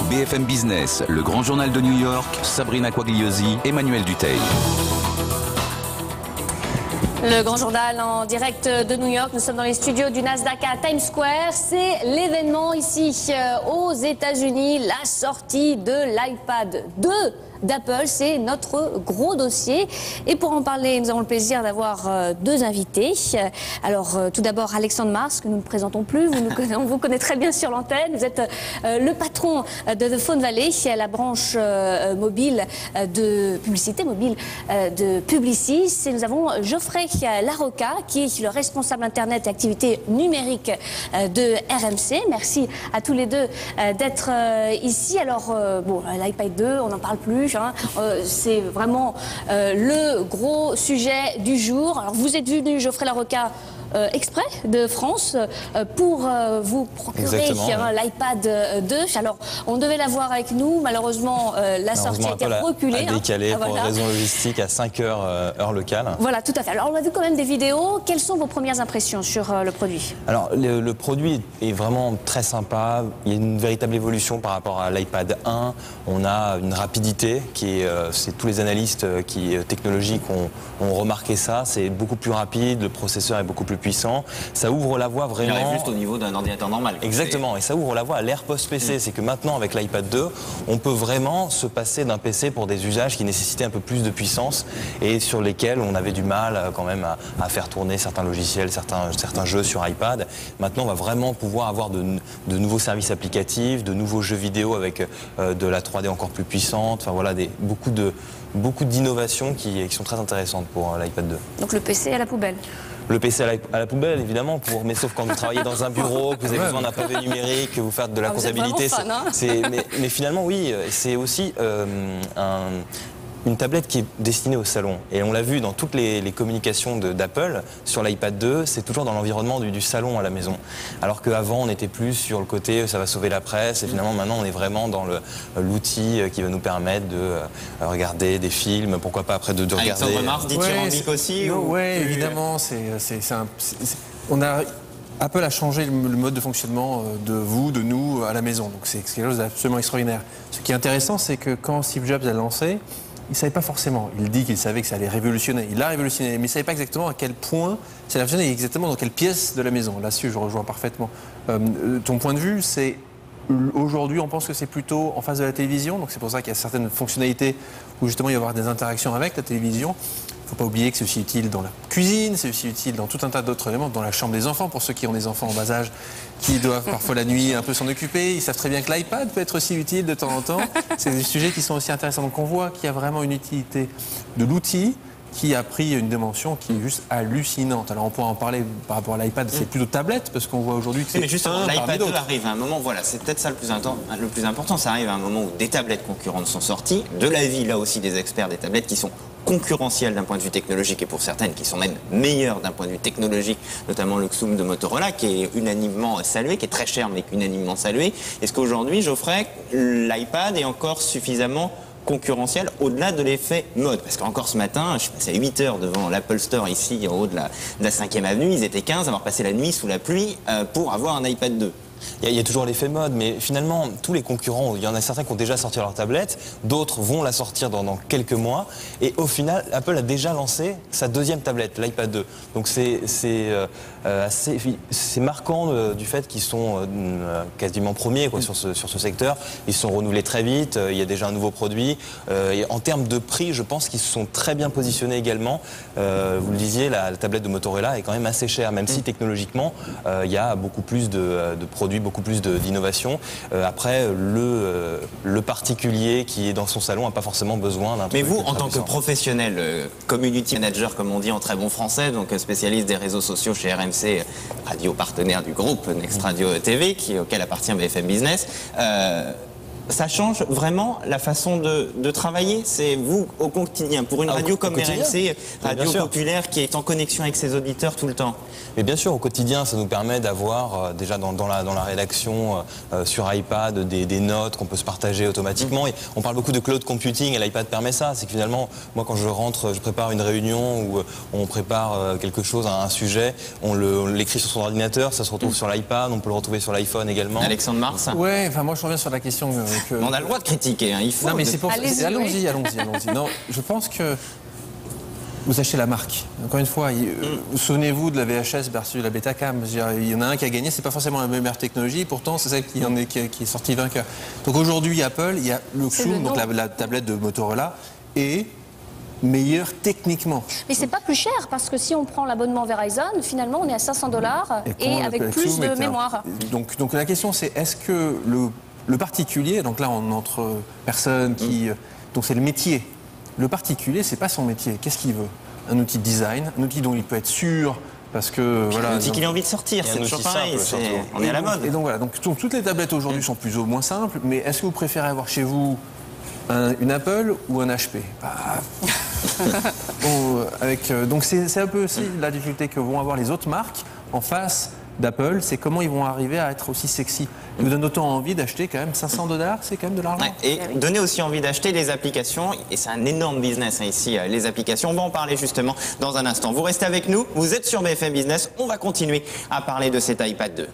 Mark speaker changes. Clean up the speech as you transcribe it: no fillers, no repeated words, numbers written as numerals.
Speaker 1: BFM Business, le grand journal de New York, Sabrina Quagliosi, Emmanuel Dutheil.
Speaker 2: Le grand journal en direct de New York. Nous sommes dans les studios du Nasdaq à Times Square. C'est l'événement ici aux États-Unis, la sortie de l'iPad 2 d'Apple. C'est notre gros dossier. Et pour en parler, nous avons le plaisir d'avoir deux invités. Alors, tout d'abord, Alexandre Mars, que nous ne présentons plus. On vous connaît très bien sur l'antenne. Vous êtes le patron de The Phone Valley, la branche mobile de publicité mobile de Publicis. Et nous avons Geoffrey Larocca, qui est le responsable Internet et activités numériques de RMC. Merci à tous les deux d'être ici. Alors, bon, l'iPad 2, on n'en parle plus. C'est vraiment le gros sujet du jour. Alors, vous êtes venu, Geoffrey Larocca, exprès de France pour vous procurer l'iPad 2. Alors, on devait l'avoir avec nous. Malheureusement, la sortie a été reculée.
Speaker 3: A décalé pour raison logistique à 5 heures heure locale.
Speaker 2: Voilà, tout à fait. Alors, on a vu quand même des vidéos. Quelles sont vos premières impressions sur le produit?
Speaker 3: Alors, le produit est vraiment très sympa. Il y a une véritable évolution par rapport à l'iPad 1. On a une rapidité qui est... c'est tous les analystes technologiques ont remarqué ça. C'est beaucoup plus rapide, le processeur est beaucoup plus puissant. Ça ouvre la voie vraiment...
Speaker 4: Il arrive juste au niveau d'un ordinateur normal.
Speaker 3: Exactement, et ça ouvre la voie à l'ère post-PC. C'est que maintenant, avec l'iPad 2, on peut vraiment se passer d'un PC pour des usages qui nécessitaient un peu plus de puissance et sur lesquels on avait du mal quand même à faire tourner certains logiciels, certains jeux sur iPad. Maintenant, on va vraiment pouvoir avoir de nouveaux services applicatifs, de nouveaux jeux vidéo avec de la 3D encore plus puissante. Enfin voilà, beaucoup d'innovations qui sont très intéressantes pour l'iPad 2.
Speaker 2: Donc le PC à la poubelle?
Speaker 3: Le PC à la poubelle, évidemment, mais sauf quand vous travaillez dans un bureau, que vous avez besoin d'un pavé numérique, que vous faites de la comptabilité. Mais finalement, oui, c'est aussi une tablette qui est destinée au salon. Et on l'a vu dans toutes les communications d'Apple, sur l'iPad 2, c'est toujours dans l'environnement du salon à la maison. Alors qu'avant, on était plus sur le côté, ça va sauver la presse, et finalement, maintenant, on est vraiment dans l'outil qui va nous permettre de regarder des films, pourquoi pas après de regarder...
Speaker 4: Alexandre Mars, dithyrambique aussi?
Speaker 5: Oui, évidemment. Apple a changé le mode de fonctionnement de nous, à la maison. Donc c'est quelque chose d'absolument extraordinaire. Ce qui est intéressant, c'est que quand Steve Jobs a lancé, il ne savait pas forcément. Il dit qu'il savait que ça allait révolutionner. Il l'a révolutionné, mais il ne savait pas exactement à quel point ça allait révolutionner, exactement dans quelle pièce de la maison. Là-dessus, je rejoins parfaitement. Ton point de vue, c'est... Aujourd'hui, on pense que c'est plutôt en face de la télévision. Donc c'est pour ça qu'il y a certaines fonctionnalités où justement il va y avoir des interactions avec la télévision. Il ne faut pas oublier que c'est aussi utile dans la cuisine, c'est aussi utile dans tout un tas d'autres éléments, dans la chambre des enfants, pour ceux qui ont des enfants en bas âge, qui doivent parfois la nuit un peu s'en occuper. Ils savent très bien que l'iPad peut être aussi utile de temps en temps. C'est des sujets qui sont aussi intéressants. Donc on voit qu'il y a vraiment une utilité de l'outil qui a pris une dimension qui est juste hallucinante. Alors on pourra en parler par rapport à l'iPad, c'est plutôt tablette, parce qu'on voit aujourd'hui que c'est...
Speaker 4: Mais justement, l'iPad 2 arrive à un moment, voilà, c'est peut-être ça le plus important, ça arrive à un moment où des tablettes concurrentes sont sorties, de l'avis là aussi des experts, des tablettes qui sont concurrentielles d'un point de vue technologique et pour certaines qui sont même meilleures d'un point de vue technologique, notamment le Xoom de Motorola qui est unanimement salué, qui est très cher mais unanimement salué. Est-ce qu'aujourd'hui, Geoffrey, l'iPad est encore suffisamment concurrentiel au-delà de l'effet mode? Parce qu'encore ce matin, je suis passé à 8 heures devant l'Apple Store ici en haut de la 5e avenue, ils étaient 15 à avoir passé la nuit sous la pluie pour avoir un iPad 2.
Speaker 3: Il y a toujours l'effet mode, mais finalement, tous les concurrents, il y en a certains qui ont déjà sorti leur tablette, d'autres vont la sortir dans quelques mois, et au final, Apple a déjà lancé sa deuxième tablette, l'iPad 2. Donc c'est marquant du fait qu'ils sont quasiment premiers sur ce secteur. Ils se sont renouvelés très vite, il y a déjà un nouveau produit. Et en termes de prix, je pense qu'ils se sont très bien positionnés également. Vous le disiez, la tablette de Motorola est quand même assez chère, même si technologiquement, il y a beaucoup plus de produits, beaucoup plus d'innovation. Après, le particulier qui est dans son salon n'a pas forcément besoin d'un truc.
Speaker 4: Mais vous, en tant que professionnel, community manager, comme on dit en très bon français, donc spécialiste des réseaux sociaux chez RMC, radio partenaire du groupe Next Radio TV, auquel appartient BFM Business, ça change vraiment la façon de travailler? C'est vous au quotidien, pour une radio comme RMC, radio populaire qui est en connexion avec ses auditeurs tout le temps?
Speaker 3: Mais bien sûr, au quotidien, ça nous permet d'avoir déjà dans la rédaction sur iPad des notes qu'on peut se partager automatiquement. Et on parle beaucoup de cloud computing et l'iPad permet ça. C'est que finalement, moi quand je rentre, je prépare une réunion ou on prépare quelque chose, un sujet, on l'écrit sur son ordinateur, ça se retrouve sur l'iPad, on peut le retrouver sur l'iPhone également.
Speaker 4: Alexandre Mars?
Speaker 5: Ouais, enfin moi je reviens sur la question
Speaker 4: On a le droit de critiquer, hein, il faut.
Speaker 5: Non, mais c'est pour ça.
Speaker 2: Allez-y,
Speaker 5: Allons-y. Non, je pense que vous achetez la marque. Encore une fois, souvenez-vous de la VHS versus la Betacam. Il y en a un qui a gagné, c'est pas forcément la meilleure technologie, pourtant c'est celle qui est sortie vainqueur. Donc aujourd'hui, Apple, il y a le Xoom, donc la tablette de Motorola, est meilleure techniquement.
Speaker 2: Mais c'est pas plus cher parce que si on prend l'abonnement Verizon, finalement on est à $500 et avec plus de mémoire.
Speaker 5: Donc la question c'est est-ce que le particulier, donc là on entre personnes qui... Donc c'est le métier. Le particulier, c'est pas son métier. Qu'est-ce qu'il veut? Un outil de design, un outil dont il peut être sûr, parce que voilà.
Speaker 4: Un outil qu'il a envie de sortir, c'est toujours pareil. On est à la mode.
Speaker 5: Et donc voilà. Donc toutes les tablettes aujourd'hui sont plus ou moins simples. Mais est-ce que vous préférez avoir chez vous une Apple ou un HP? Donc c'est un peu aussi la difficulté que vont avoir les autres marques en face d'Apple, c'est comment ils vont arriver à être aussi sexy. Ils nous donnent autant envie d'acheter quand même $500, c'est quand même de l'argent.
Speaker 4: Ouais, et donner aussi envie d'acheter les applications, et c'est un énorme business ici, les applications. On va en parler justement dans un instant. Vous restez avec nous, vous êtes sur BFM Business, on va continuer à parler de cet iPad 2.